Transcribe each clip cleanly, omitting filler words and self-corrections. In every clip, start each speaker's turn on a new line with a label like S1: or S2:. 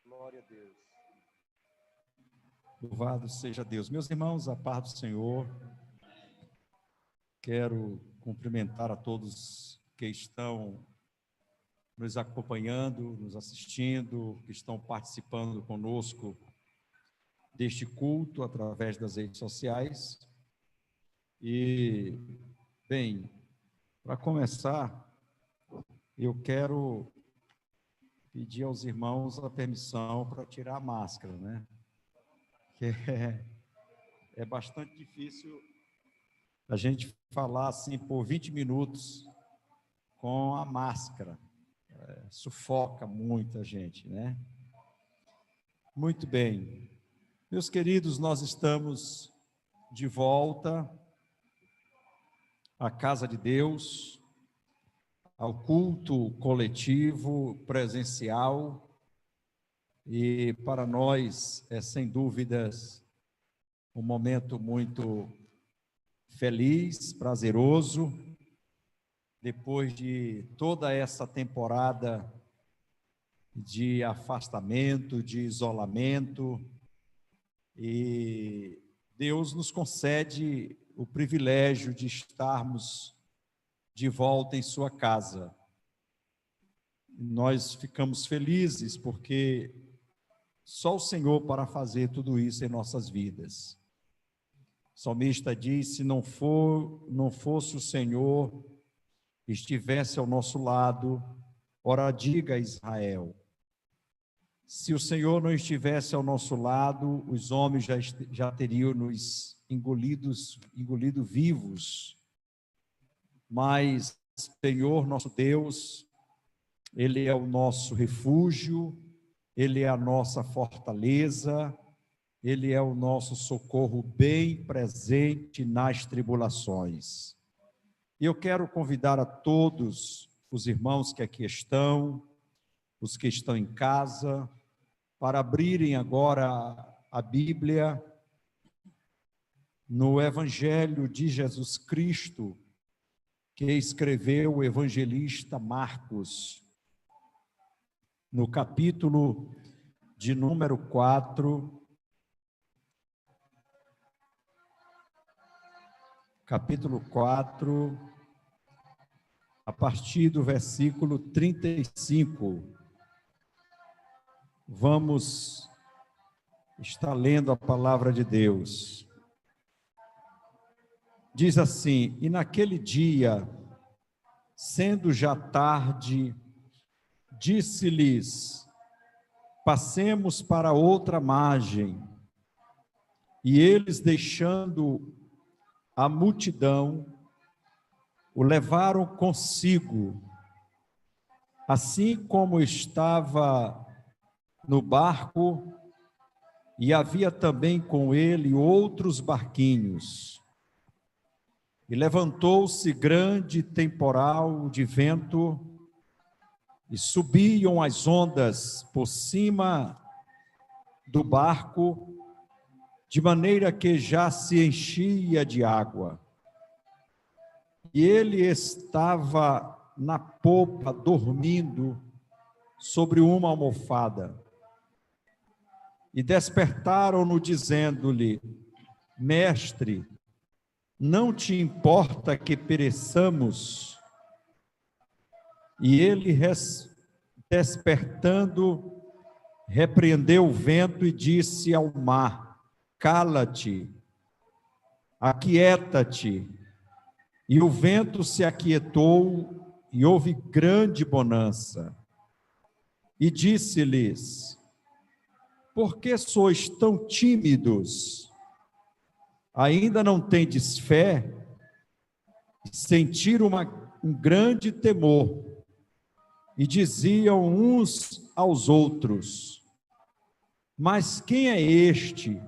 S1: Glória a Deus.
S2: Louvado seja Deus. Meus irmãos, a paz do Senhor. Quero cumprimentar a todos que estão nos acompanhando, nos assistindo, que estão participando conosco deste culto através das redes sociais. E, bem, para começar, eu quero pedir aos irmãos a permissão para tirar a máscara, né? Que é bastante difícil a gente falar assim por 20 minutos com a máscara. Sufoca muita gente, né? Muito bem. Meus queridos, nós estamos de volta à casa de Deus, ao culto coletivo, presencial, e para nós é sem dúvidas um momento muito feliz, prazeroso, depois de toda essa temporada de afastamento, de isolamento, e Deus nos concede o privilégio de estarmos de volta em sua casa. Nós ficamos felizes porque só o Senhor para fazer tudo isso em nossas vidas. O salmista diz: se não fosse o Senhor estivesse ao nosso lado, ora diga a Israel. Se o Senhor não estivesse ao nosso lado, os homens já teriam nos engolido vivos. Mas o Senhor, nosso Deus, Ele é o nosso refúgio, Ele é a nossa fortaleza, Ele é o nosso socorro bem presente nas tribulações. E eu quero convidar a todos os irmãos que aqui estão, os que estão em casa, para abrirem agora a Bíblia no Evangelho de Jesus Cristo, que escreveu o evangelista Marcos, no capítulo de número 4, capítulo 4, a partir do versículo 35. Vamos estar lendo a palavra de Deus. Diz assim: e naquele dia, sendo já tarde, disse-lhes: passemos para outra margem. E eles, deixando a multidão, o levaram consigo, assim como estava no barco, e havia também com ele outros barquinhos. E levantou-se grande temporal de vento, e subiam as ondas por cima do barco, de maneira que já se enchia de água. E ele estava na popa, dormindo sobre uma almofada. E despertaram-no, dizendo-lhe: mestre, não te importa que pereçamos? E ele, despertando, repreendeu o vento e disse ao mar: cala-te, aquieta-te. E o vento se aquietou e houve grande bonança. E disse-lhes: por que sois tão tímidos? Ainda não tendes fé? Sentiram um grande temor e diziam uns aos outros: mas quem é este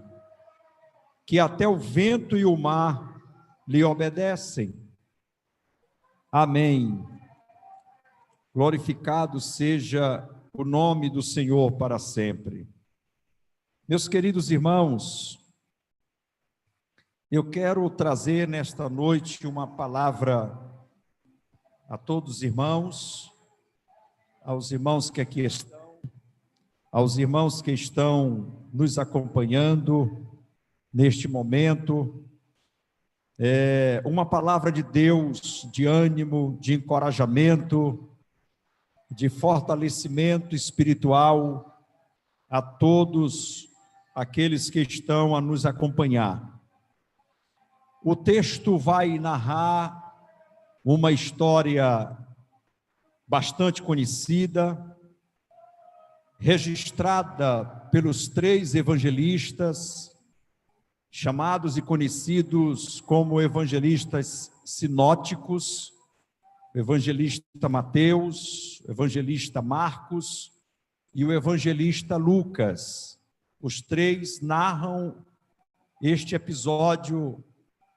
S2: que até o vento e o mar lhe obedecem? Amém. Glorificado seja o nome do Senhor para sempre. Meus queridos irmãos, eu quero trazer nesta noite uma palavra a todos os irmãos, aos irmãos que aqui estão, aos irmãos que estão nos acompanhando neste momento, uma palavra de Deus, de ânimo, de encorajamento, de fortalecimento espiritual a todos aqueles que estão a nos acompanhar. O texto vai narrar uma história bastante conhecida, registrada pelos 3 evangelistas, chamados e conhecidos como evangelistas sinóticos, o evangelista Mateus, o evangelista Marcos e o evangelista Lucas. Os 3 narram este episódio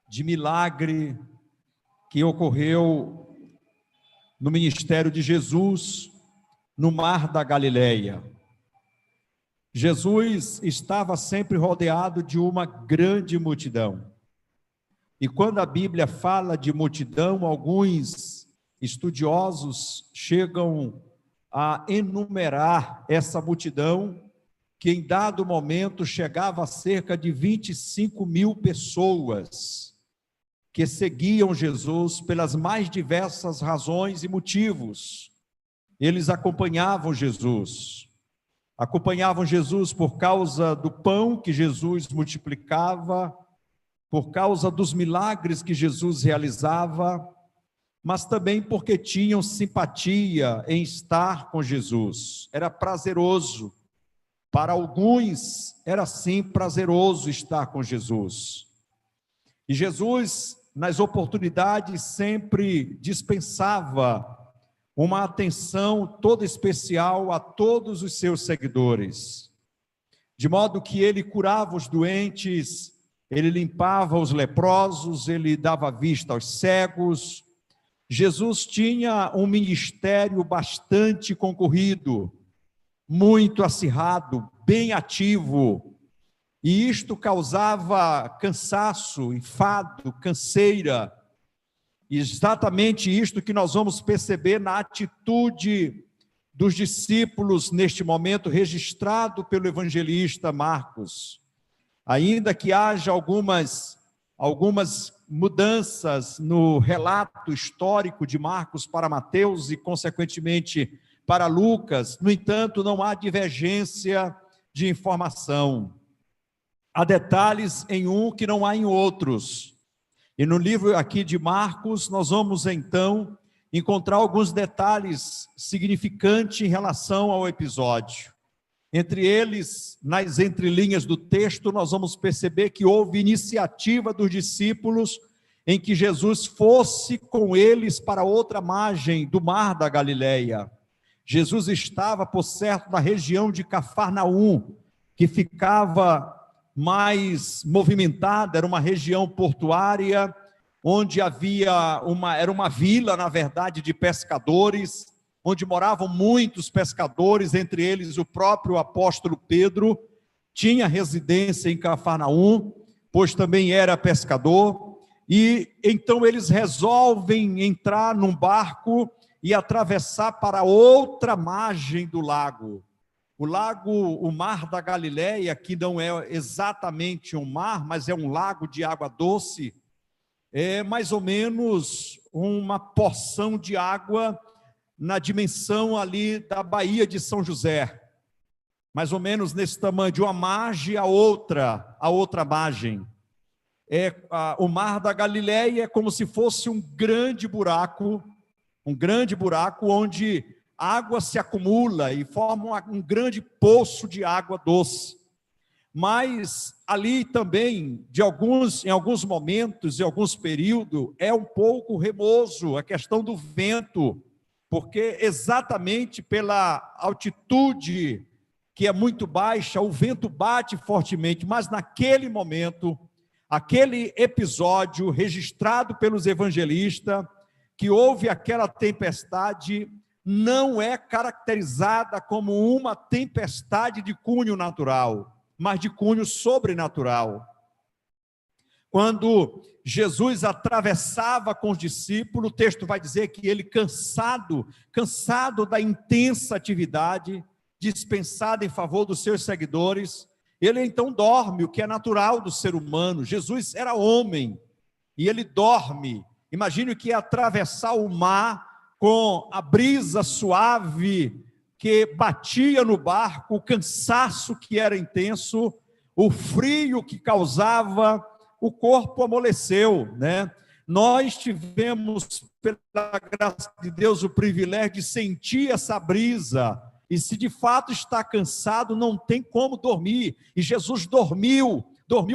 S2: de milagre que ocorreu no ministério de Jesus, no Mar da Galileia. Jesus estava sempre rodeado de uma grande multidão. E quando a Bíblia fala de multidão, alguns estudiosos chegam a enumerar essa multidão, que em dado momento chegava a cerca de 25 mil pessoas, que seguiam Jesus pelas mais diversas razões e motivos. Eles acompanhavam Jesus por causa do pão que Jesus multiplicava, por causa dos milagres que Jesus realizava, mas também porque tinham simpatia em estar com Jesus. Era prazeroso. Para alguns, era sim prazeroso estar com Jesus. E Jesus, nas oportunidades, sempre dispensava uma atenção toda especial a todos os seus seguidores. De modo que ele curava os doentes, ele limpava os leprosos, ele dava vista aos cegos. Jesus tinha um ministério bastante concorrido, muito acirrado, bem ativo. E isto causava cansaço, enfado, canseira. Exatamente isto que nós vamos perceber na atitude dos discípulos neste momento, registrado pelo evangelista Marcos. Ainda que haja algumas mudanças no relato histórico de Marcos para Mateus e, consequentemente, para Lucas, no entanto, não há divergência de informação. Há detalhes em um que não há em outros. E no livro aqui de Marcos, nós vamos então encontrar alguns detalhes significantes em relação ao episódio. Entre eles, nas entrelinhas do texto, nós vamos perceber que houve iniciativa dos discípulos em que Jesus fosse com eles para outra margem do Mar da Galileia. Jesus estava, por certo, na região de Cafarnaum, que ficava mais movimentada, era uma região portuária, onde era uma vila, na verdade, de pescadores, onde moravam muitos pescadores, entre eles o próprio apóstolo Pedro, tinha residência em Cafarnaum, pois também era pescador, e então eles resolvem entrar num barco e atravessar para outra margem do lago. O Mar da Galileia, que não é exatamente um mar, mas é um lago de água doce, é mais ou menos uma porção de água na dimensão ali da Baía de São José, mais ou menos nesse tamanho, de uma margem a outra margem. O Mar da Galileia é como se fosse um grande buraco onde a água se acumula e forma um grande poço de água doce. Mas ali também, em alguns momentos, em alguns períodos, é um pouco remoso a questão do vento, porque exatamente pela altitude que é muito baixa, o vento bate fortemente, mas naquele momento, aquele episódio registrado pelos evangelistas, que houve aquela tempestade, não é caracterizada como uma tempestade de cunho natural, mas de cunho sobrenatural. Quando Jesus atravessava com os discípulos, o texto vai dizer que ele, cansado da intensa atividade, dispensada em favor dos seus seguidores. Ele então dorme, o que é natural do ser humano. Jesus era homem e ele dorme. Imagine o que é atravessar o mar com a brisa suave que batia no barco, o cansaço que era intenso, o frio que causava, o corpo amoleceu, né? Nós tivemos, pela graça de Deus, o privilégio de sentir essa brisa, e se de fato está cansado, não tem como dormir, e Jesus dormiu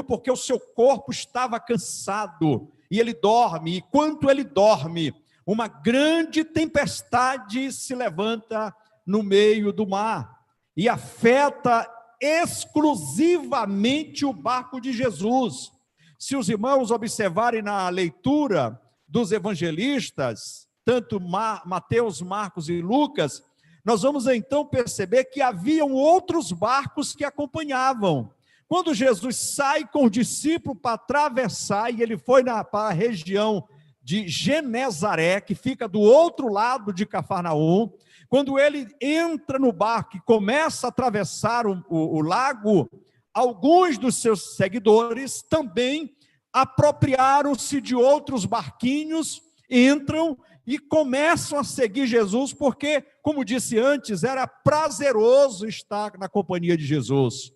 S2: porque o seu corpo estava cansado, e ele dorme, e quando ele dorme, uma grande tempestade se levanta no meio do mar, e afeta exclusivamente o barco de Jesus. Se os irmãos observarem na leitura dos evangelistas, tanto Mateus, Marcos e Lucas, nós vamos então perceber que haviam outros barcos que acompanhavam. Quando Jesus sai com o discípulo para atravessar, e ele foi para a região de Genezaré, que fica do outro lado de Cafarnaum, quando ele entra no barco e começa a atravessar o lago, alguns dos seus seguidores também apropriaram-se de outros barquinhos, entram e começam a seguir Jesus, porque, como disse antes, era prazeroso estar na companhia de Jesus.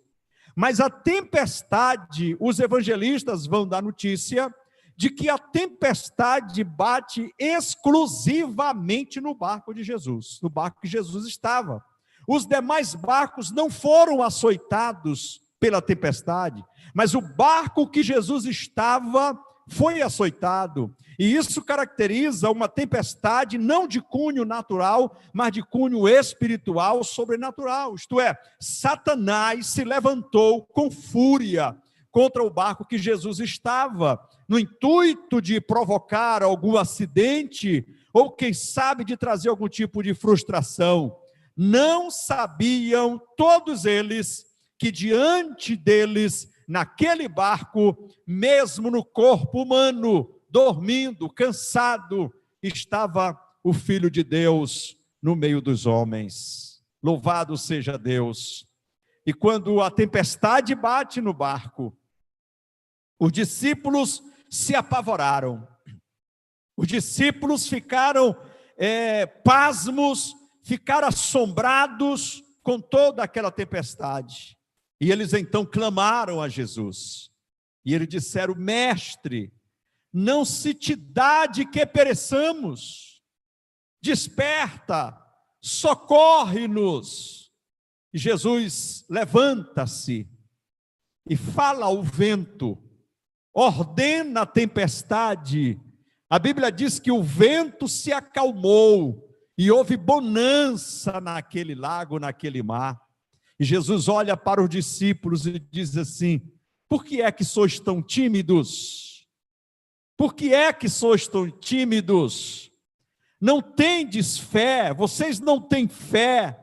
S2: Mas a tempestade, os evangelistas vão dar notícia de que a tempestade bate exclusivamente no barco de Jesus, no barco que Jesus estava. Os demais barcos não foram açoitados pela tempestade, mas o barco que Jesus estava foi açoitado. E isso caracteriza uma tempestade não de cunho natural, mas de cunho espiritual, sobrenatural. Isto é, Satanás se levantou com fúria contra o barco que Jesus estava, no intuito de provocar algum acidente, ou quem sabe de trazer algum tipo de frustração. Não sabiam todos eles que diante deles, naquele barco, mesmo no corpo humano, dormindo, cansado, estava o Filho de Deus no meio dos homens. Louvado seja Deus! E quando a tempestade bate no barco, os discípulos se apavoraram. Os discípulos ficaram pasmos, ficaram assombrados com toda aquela tempestade. E eles então clamaram a Jesus. E eles disseram: Mestre, não se te dá de que pereçamos. Desperta, socorre-nos. E Jesus levanta-se e fala ao vento, ordena a tempestade. A Bíblia diz que o vento se acalmou e houve bonança naquele lago, naquele mar. E Jesus olha para os discípulos e diz assim: por que é que sois tão tímidos? Por que é que sois tão tímidos? Não tendes fé, vocês não têm fé.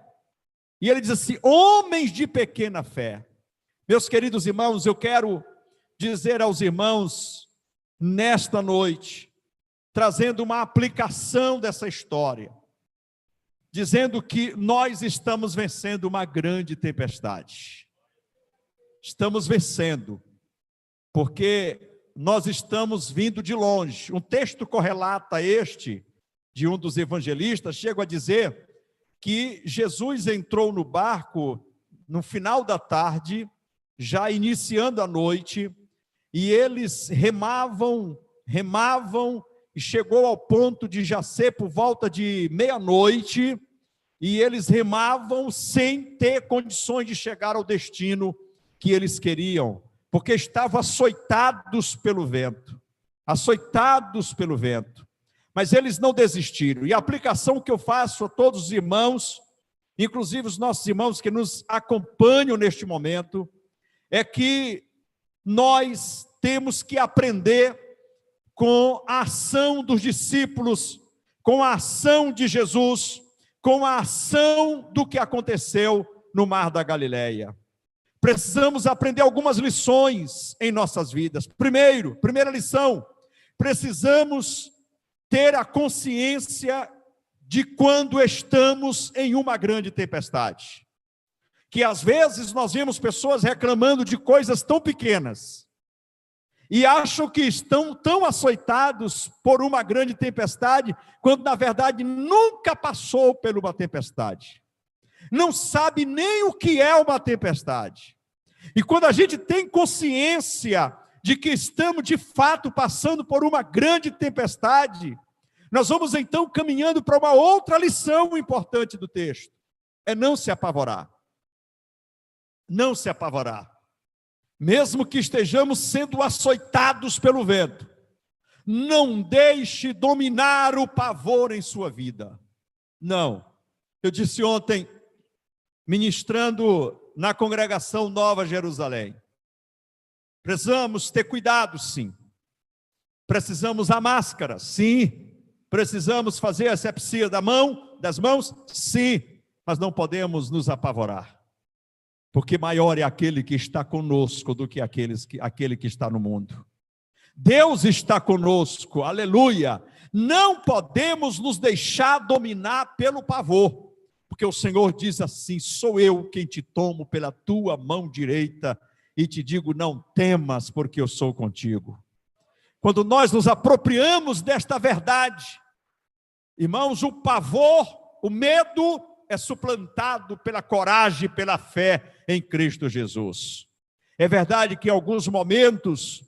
S2: E ele diz assim: homens de pequena fé. Meus queridos irmãos, eu quero dizer aos irmãos nesta noite, trazendo uma aplicação dessa história, dizendo que nós estamos vencendo uma grande tempestade. Estamos vencendo, porque nós estamos vindo de longe. Um texto correlata este, de um dos evangelistas, chega a dizer que Jesus entrou no barco no final da tarde, já iniciando a noite, e eles remavam, e chegou ao ponto de já ser por volta de meia-noite, e eles remavam sem ter condições de chegar ao destino que eles queriam, porque estavam açoitados pelo vento, mas eles não desistiram. E a aplicação que eu faço a todos os irmãos, inclusive os nossos irmãos que nos acompanham neste momento, é que nós temos que aprender com a ação dos discípulos, com a ação de Jesus, com a ação do que aconteceu no Mar da Galileia. Precisamos aprender algumas lições em nossas vidas. Primeira lição, precisamos ter a consciência de quando estamos em uma grande tempestade. que às vezes nós vemos pessoas reclamando de coisas tão pequenas e acham que estão tão açoitados por uma grande tempestade, quando na verdade nunca passou por uma tempestade. Não sabe nem o que é uma tempestade. E quando a gente tem consciência de que estamos de fato passando por uma grande tempestade, nós vamos então caminhando para uma outra lição importante do texto. É não se apavorar. Não se apavorar. Mesmo que estejamos sendo açoitados pelo vento, não deixe dominar o pavor em sua vida. Não. Eu disse ontem, ministrando na congregação Nova Jerusalém, precisamos ter cuidado, sim. Precisamos a máscara, sim. Precisamos fazer a asepsia das mãos, sim. Mas não podemos nos apavorar, porque maior é aquele que está conosco do que aquele que está no mundo. Deus está conosco, aleluia. Não podemos nos deixar dominar pelo pavor, porque o Senhor diz assim: sou eu quem te tomo pela tua mão direita e te digo, não temas, porque eu sou contigo. Quando nós nos apropriamos desta verdade, irmãos, o pavor, o medo é suplantado pela coragem, pela fé em Cristo Jesus. É verdade que em alguns momentos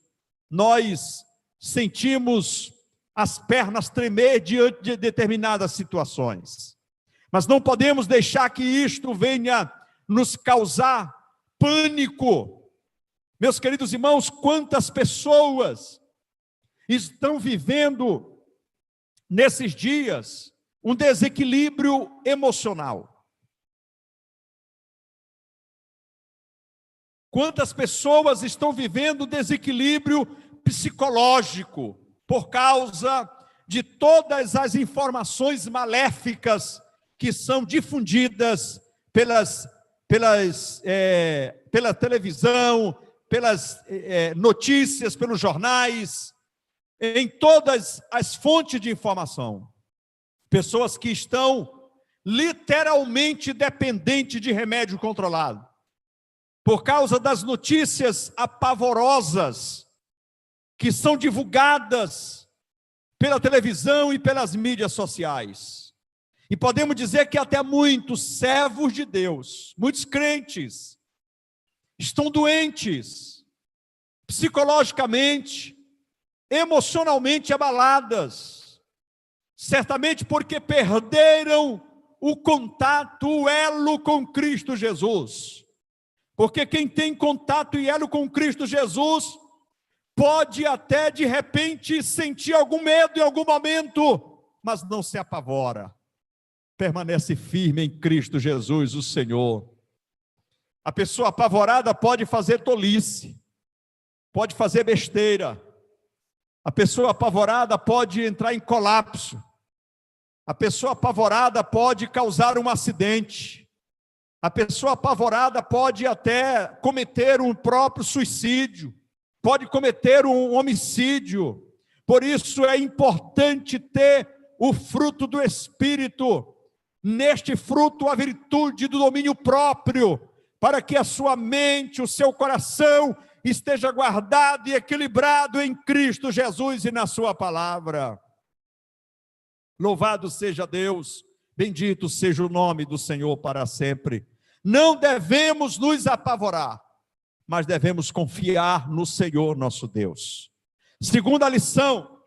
S2: nós sentimos as pernas tremer diante de determinadas situações, mas não podemos deixar que isto venha nos causar pânico. Meus queridos irmãos, quantas pessoas estão vivendo nesses dias um desequilíbrio emocional. Quantas pessoas estão vivendo desequilíbrio psicológico por causa de todas as informações maléficas que são difundidas pela televisão, pelas notícias, pelos jornais, em todas as fontes de informação. Pessoas que estão literalmente dependentes de remédio controlado, por causa das notícias apavorosas que são divulgadas pela televisão e pelas mídias sociais. E podemos dizer que até muitos servos de Deus, muitos crentes, estão doentes, psicologicamente, emocionalmente abaladas, certamente porque perderam o contato, o elo com Cristo Jesus. Porque quem tem contato e elo com Cristo Jesus, pode até de repente sentir algum medo em algum momento, mas não se apavora. Permanece firme em Cristo Jesus, o Senhor. A pessoa apavorada pode fazer tolice, pode fazer besteira. A pessoa apavorada pode entrar em colapso. A pessoa apavorada pode causar um acidente. A pessoa apavorada pode até cometer um próprio suicídio, pode cometer um homicídio. Por isso é importante ter o fruto do Espírito. Neste fruto, a virtude do domínio próprio, para que a sua mente, o seu coração esteja guardado e equilibrado em Cristo Jesus e na sua palavra. Louvado seja Deus, bendito seja o nome do Senhor para sempre. Não devemos nos apavorar, mas devemos confiar no Senhor nosso Deus. Segunda lição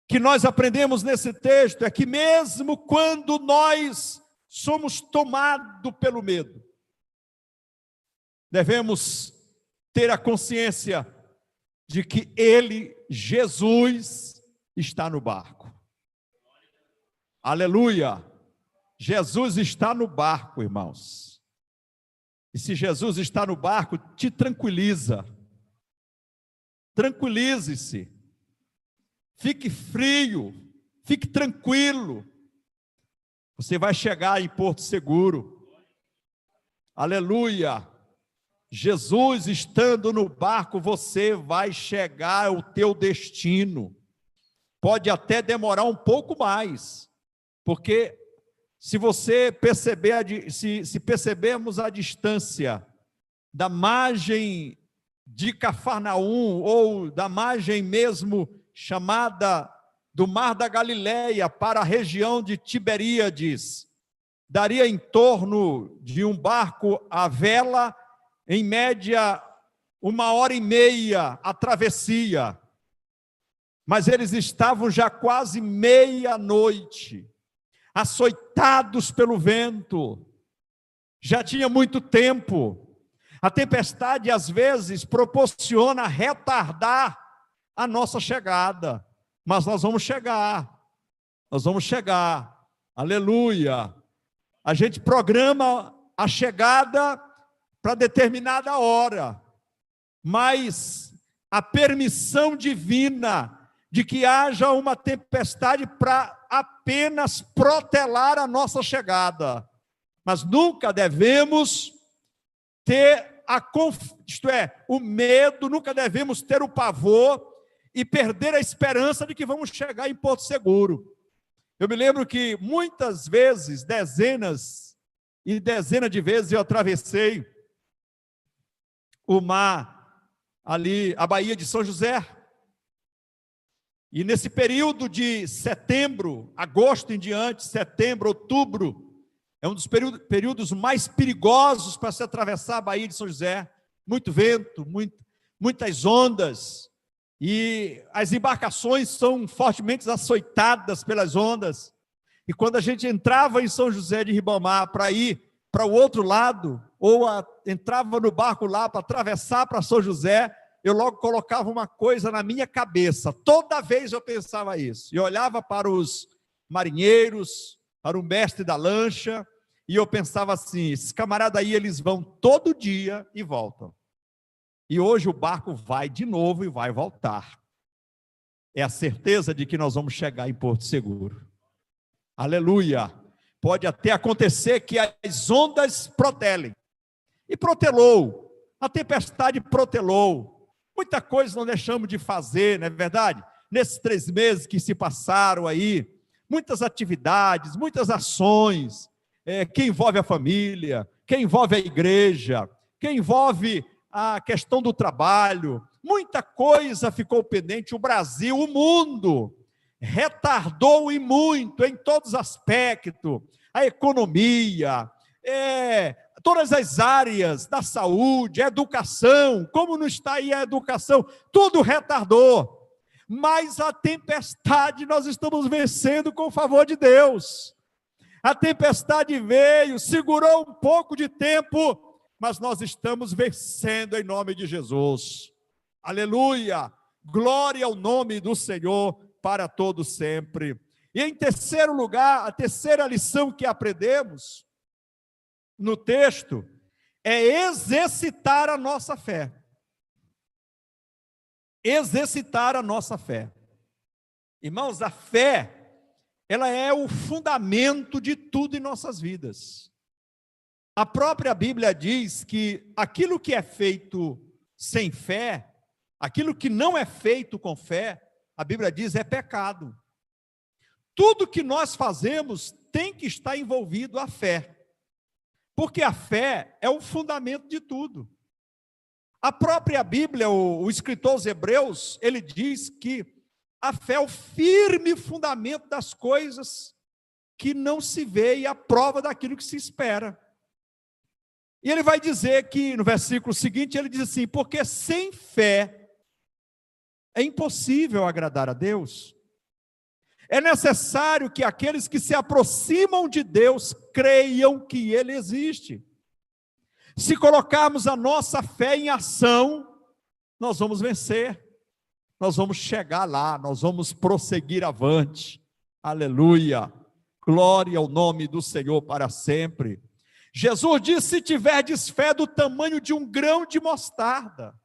S2: que nós aprendemos nesse texto é que mesmo quando nós somos tomados pelo medo, devemos ter a consciência de que Ele, Jesus, está no barco. Aleluia! Jesus está no barco, irmãos. E se Jesus está no barco, te tranquiliza. Tranquilize-se. Fique frio, fique tranquilo. Você vai chegar em Porto Seguro. Aleluia! Jesus estando no barco, você vai chegar ao teu destino. Pode até demorar um pouco mais, porque Se você perceber, se percebermos a distância da margem de Cafarnaum, ou da margem mesmo chamada do Mar da Galileia para a região de Tiberíades, daria em torno de um barco à vela, em média, 1h30 a travessia. Mas eles estavam já quase meia-noite, açoitados pelo vento. Já tinha muito tempo. A tempestade, às vezes, proporciona retardar a nossa chegada. Mas nós vamos chegar. Nós vamos chegar. Aleluia. A gente programa a chegada para determinada hora. Mas a permissão divina de que haja uma tempestade para apenas protelar a nossa chegada. Mas nunca devemos ter o medo, nunca devemos ter o pavor e perder a esperança de que vamos chegar em Porto Seguro. Eu me lembro que muitas vezes, dezenas e dezenas de vezes, eu atravessei o mar ali, a Baía de São José. E nesse período de setembro, agosto em diante, setembro, outubro, é um dos períodos mais perigosos para se atravessar a Baía de São José. Muito vento, muitas ondas, e as embarcações são fortemente açoitadas pelas ondas. E quando a gente entrava em São José de Ribamar para ir para o outro lado, ou entrava no barco lá para atravessar para São José, eu logo colocava uma coisa na minha cabeça. Toda vez eu pensava isso. Eu olhava para os marinheiros, para o mestre da lancha, e eu pensava assim: esses camaradas aí, eles vão todo dia e voltam. E hoje o barco vai de novo e vai voltar. É a certeza de que nós vamos chegar em Porto Seguro. Aleluia! Pode até acontecer que as ondas protelem. E protelou. A tempestade protelou. Muita coisa não deixamos de fazer, não é verdade? Nesses 3 meses que se passaram aí, muitas atividades, muitas ações, que envolve a família, que envolve a igreja, que envolve a questão do trabalho. Muita coisa ficou pendente. O Brasil, o mundo, retardou e muito em todos os aspectos. A economia, todas as áreas da saúde, a educação, como não está aí a educação, tudo retardou. Mas a tempestade nós estamos vencendo com o favor de Deus. A tempestade veio, segurou um pouco de tempo, mas nós estamos vencendo em nome de Jesus. Aleluia! Glória ao nome do Senhor para todos sempre. E em terceiro lugar, a terceira lição que aprendemos no texto é exercitar a nossa fé. Exercitar a nossa fé. Irmãos, a fé, ela é o fundamento de tudo em nossas vidas. A própria Bíblia diz que aquilo que é feito sem fé, aquilo que não é feito com fé, a Bíblia diz é pecado. Tudo que nós fazemos tem que estar envolvido a fé. Porque a fé é o fundamento de tudo. A própria Bíblia, o escritor aos Hebreus, ele diz que a fé é o firme fundamento das coisas que não se vê e a prova daquilo que se espera. E ele vai dizer que, no versículo seguinte, ele diz assim: porque sem fé é impossível agradar a Deus. É necessário que aqueles que se aproximam de Deus creiam que Ele existe. Se colocarmos a nossa fé em ação, nós vamos vencer. Nós vamos chegar lá, nós vamos prosseguir avante. Aleluia! Glória ao nome do Senhor para sempre. Jesus disse: se tiverdes fé do tamanho de um grão de mostarda.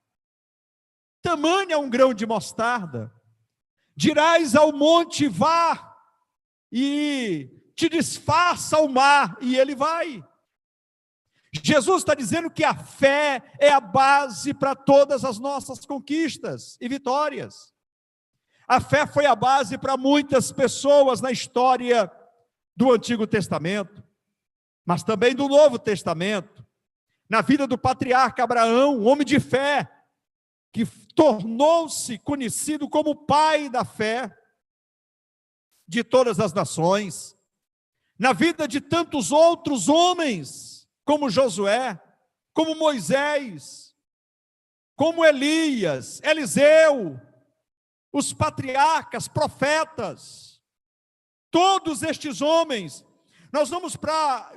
S2: Tamanho é um grão de mostarda. Dirás ao monte, vá, e te desfaça o mar, e ele vai. Jesus está dizendo que a fé é a base para todas as nossas conquistas e vitórias. A fé foi a base para muitas pessoas na história do Antigo Testamento, mas também do Novo Testamento, na vida do patriarca Abraão, um homem de fé, que tornou-se conhecido como pai da fé de todas as nações, na vida de tantos outros homens, como Josué, como Moisés, como Elias, Eliseu, os patriarcas, profetas, todos estes homens. Nós vamos para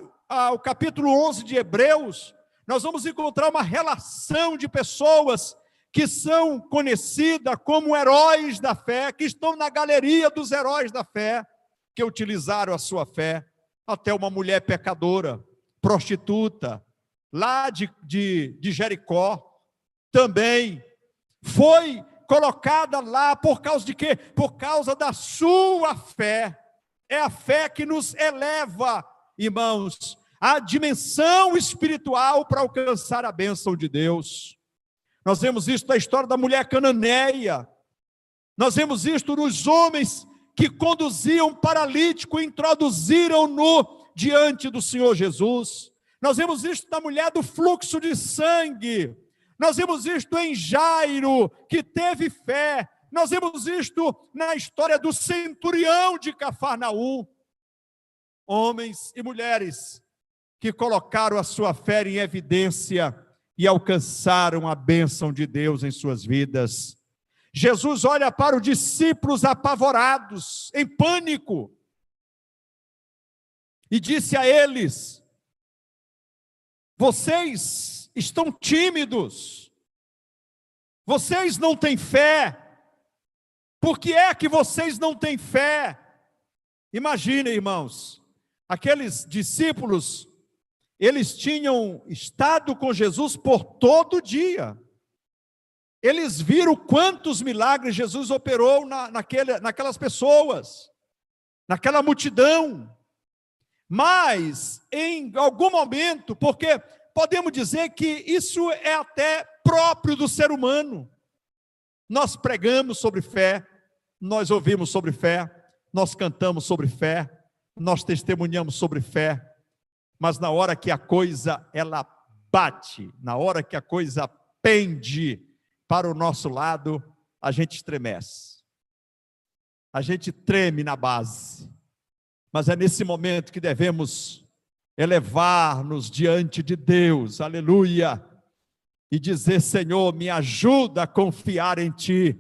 S2: o capítulo 11 de Hebreus, nós vamos encontrar uma relação de pessoas que são conhecidas como heróis da fé, que estão na galeria dos heróis da fé, que utilizaram a sua fé, até uma mulher pecadora, prostituta, lá de Jericó, também foi colocada lá por causa de quê? Por causa da sua fé. É a fé que nos eleva, irmãos, à dimensão espiritual para alcançar a bênção de Deus. Nós vemos isso na história da mulher cananeia. Nós vemos isto nos homens que conduziam paralítico e introduziram-no diante do Senhor Jesus. Nós vemos isto na mulher do fluxo de sangue. Nós vemos isto em Jairo, que teve fé. Nós vemos isto na história do centurião de Cafarnaum. Homens e mulheres que colocaram a sua fé em evidência e alcançaram a bênção de Deus em suas vidas. Jesus olha para os discípulos apavorados, em pânico, e disse a eles: vocês estão tímidos, vocês não têm fé. Por que é que vocês não têm fé? Imaginem, irmãos, aqueles discípulos, eles tinham estado com Jesus por todo o dia. Eles viram quantos milagres Jesus operou naquelas pessoas, naquela multidão. Mas, em algum momento, porque podemos dizer que isso é até próprio do ser humano. Nós pregamos sobre fé, nós ouvimos sobre fé, nós cantamos sobre fé, nós testemunhamos sobre fé, mas na hora que a coisa ela bate, na hora que a coisa pende para o nosso lado, a gente estremece, a gente treme na base. Mas é nesse momento que devemos elevar-nos diante de Deus, aleluia, e dizer: Senhor, me ajuda a confiar em Ti.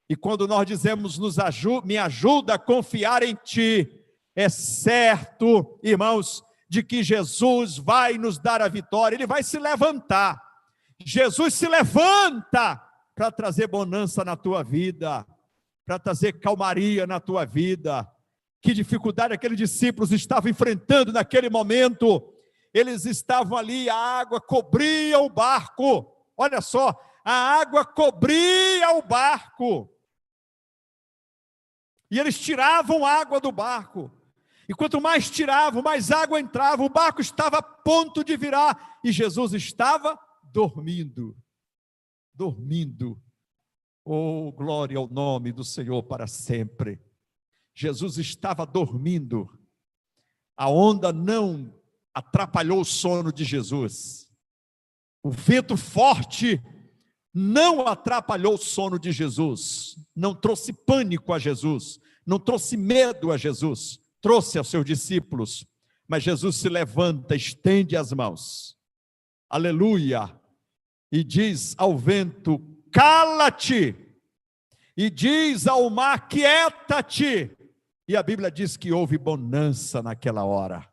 S2: E quando nós dizemos me ajuda a confiar em Ti, é certo, irmãos, de que Jesus vai nos dar a vitória, Ele vai se levantar. Jesus se levanta para trazer bonança na tua vida, para trazer calmaria na tua vida. Que dificuldade aqueles discípulos estavam enfrentando naquele momento. Eles estavam ali, a água cobria o barco. Olha só, a água cobria o barco. E eles tiravam água do barco. E quanto mais tiravam, mais água entrava. O barco estava a ponto de virar. E Jesus estava dormindo. Dormindo. Oh, glória ao nome do Senhor para sempre. Jesus estava dormindo. A onda não atrapalhou o sono de Jesus. O vento forte não atrapalhou o sono de Jesus. Não trouxe pânico a Jesus. Não trouxe medo a Jesus. Trouxe aos seus discípulos. Mas Jesus se levanta, estende as mãos. Aleluia. E diz ao vento: cala-te. E diz ao mar: quieta-te. E a Bíblia diz que houve bonança naquela hora.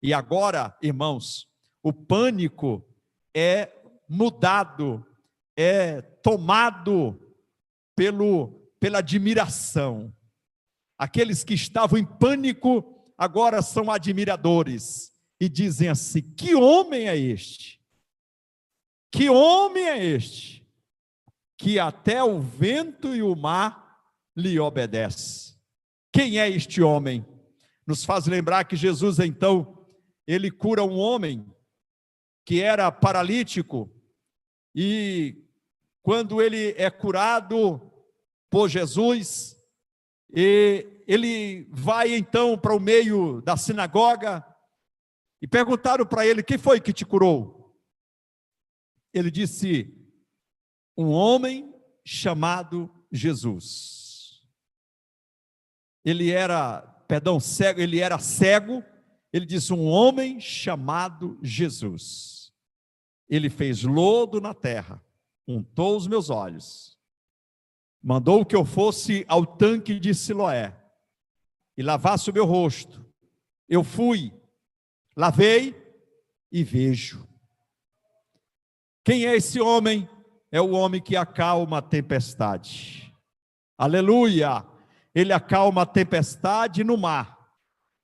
S2: E agora, irmãos, o pânico é mudado, é tomado pela admiração. Aqueles que estavam em pânico agora são admiradores e dizem assim: que homem é este? Que homem é este? Que até o vento e o mar lhe obedecem. Quem é este homem? Nos faz lembrar que Jesus, então, ele cura um homem que era paralítico, e quando ele é curado por Jesus, e ele vai então para o meio da sinagoga e perguntaram para ele: quem foi que te curou? Ele disse: um homem chamado Jesus. Ele era cego. Ele disse: um homem chamado Jesus. Ele fez lodo na terra, untou os meus olhos, mandou que eu fosse ao tanque de Siloé e lavasse o meu rosto. Eu fui, lavei e vejo. Quem é esse homem? É o homem que acalma a tempestade. Aleluia! Ele acalma a tempestade no mar.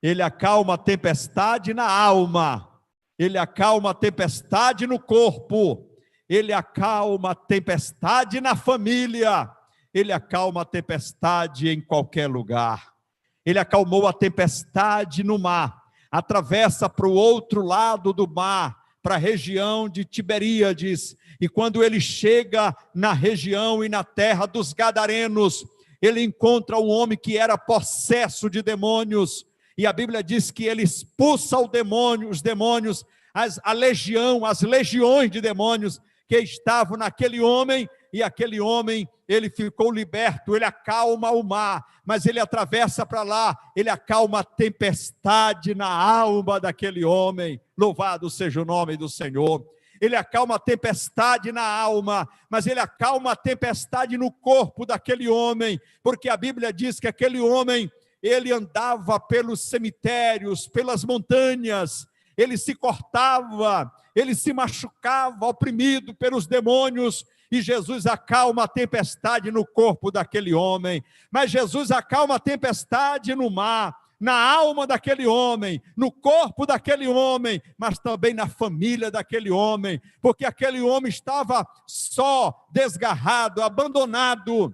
S2: Ele acalma a tempestade na alma. Ele acalma a tempestade no corpo. Ele acalma a tempestade na família. Ele acalma a tempestade em qualquer lugar. Ele acalmou a tempestade no mar. Atravessa para o outro lado do mar, para a região de Tiberíades. E quando ele chega na região e na terra dos Gadarenos, ele encontra um homem que era possesso de demônios. E a Bíblia diz que ele expulsa os demônios, as legiões de demônios que estavam naquele homem, e aquele homem, ele ficou liberto. Ele acalma o mar, mas ele atravessa para lá, ele acalma a tempestade na alma daquele homem. Louvado seja o nome do Senhor. Ele acalma a tempestade na alma, mas ele acalma a tempestade no corpo daquele homem, porque a Bíblia diz que aquele homem, ele andava pelos cemitérios, pelas montanhas, ele se cortava, ele se machucava, oprimido pelos demônios, e Jesus acalma a tempestade no corpo daquele homem. Mas Jesus acalma a tempestade no mar, na alma daquele homem, no corpo daquele homem, mas também na família daquele homem, porque aquele homem estava só, desgarrado, abandonado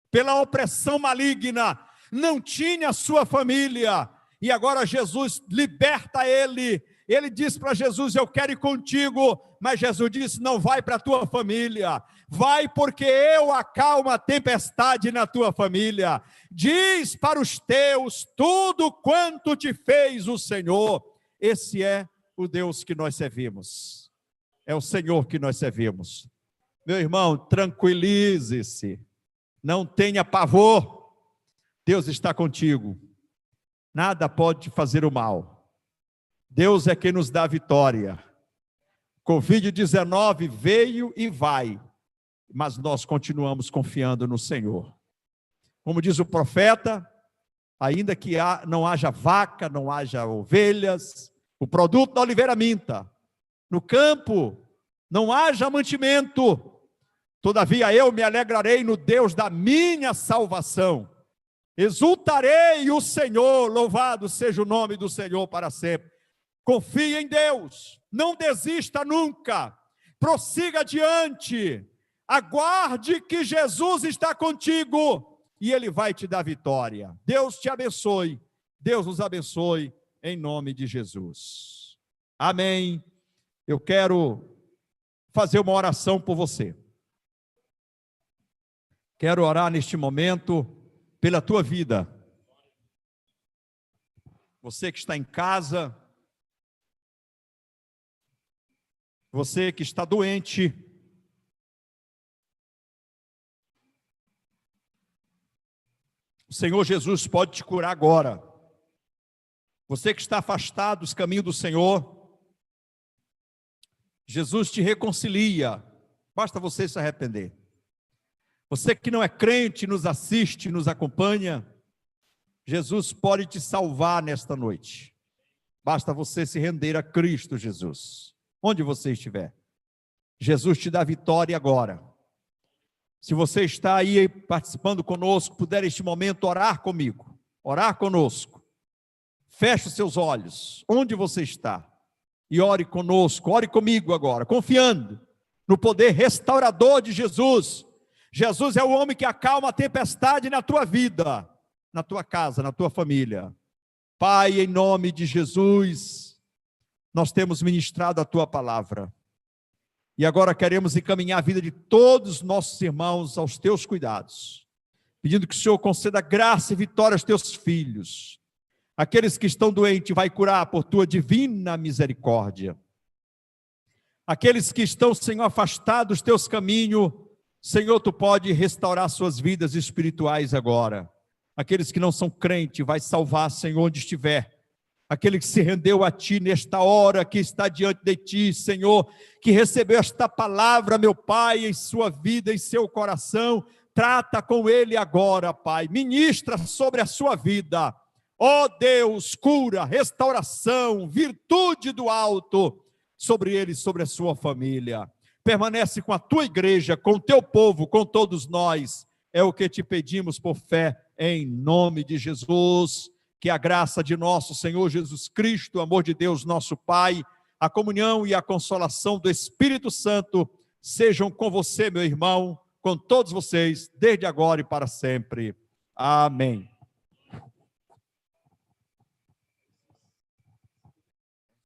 S2: pela opressão maligna, não tinha sua família, e agora Jesus liberta ele. Ele diz para Jesus: eu quero ir contigo, mas Jesus disse: não vai para a tua família, vai porque eu acalmo a tempestade na tua família. Diz para os teus tudo quanto te fez o Senhor. Esse é o Deus que nós servimos, é o Senhor que nós servimos. Meu irmão, tranquilize-se, não tenha pavor, Deus está contigo, nada pode te fazer o mal. Deus é quem nos dá a vitória. Covid-19 veio e vai, mas nós continuamos confiando no Senhor. Como diz o profeta, ainda que não haja vaca, não haja ovelhas, o produto da oliveira minta, no campo não haja mantimento, todavia eu me alegrarei no Deus da minha salvação. Exultarei o Senhor, louvado seja o nome do Senhor para sempre. Confie em Deus, não desista nunca, prossiga adiante, aguarde que Jesus está contigo e Ele vai te dar vitória. Deus te abençoe, Deus nos abençoe, em nome de Jesus. Amém. Eu quero fazer uma oração por você. Quero orar neste momento pela tua vida. Você que está em casa, você que está doente, o Senhor Jesus pode te curar agora. Você que está afastado dos caminhos do Senhor, Jesus te reconcilia, basta você se arrepender. Você que não é crente, nos assiste, nos acompanha, Jesus pode te salvar nesta noite. Basta você se render a Cristo Jesus. Onde você estiver, Jesus te dá vitória agora. Se você está aí participando conosco, puder neste momento orar comigo, orar conosco, feche os seus olhos, onde você está, e ore conosco, ore comigo agora, confiando no poder restaurador de Jesus. Jesus é o homem que acalma a tempestade na tua vida, na tua casa, na tua família. Pai, em nome de Jesus, nós temos ministrado a tua palavra, e agora queremos encaminhar a vida de todos os nossos irmãos aos teus cuidados. pedindo que o Senhor conceda graça e vitória aos teus filhos. Aqueles que estão doentes, vai curar por tua divina misericórdia. Aqueles que estão, Senhor, afastados dos teus caminhos, Senhor, tu pode restaurar suas vidas espirituais agora. Aqueles que não são crentes, vai salvar, Senhor, onde estiver. Aquele que se rendeu a ti nesta hora, que está diante de ti, Senhor, que recebeu esta palavra, meu Pai, em sua vida, em seu coração, trata com ele agora, Pai, ministra sobre a sua vida. Ó Deus, cura, restauração, virtude do alto, sobre ele e sobre a sua família. Permanece com a tua igreja, com o teu povo, com todos nós. É o que te pedimos por fé, em nome de Jesus. Que a graça de nosso Senhor Jesus Cristo, o amor de Deus, nosso Pai, a comunhão e a consolação do Espírito Santo sejam com você, meu irmão, com todos vocês, desde agora e para sempre. Amém.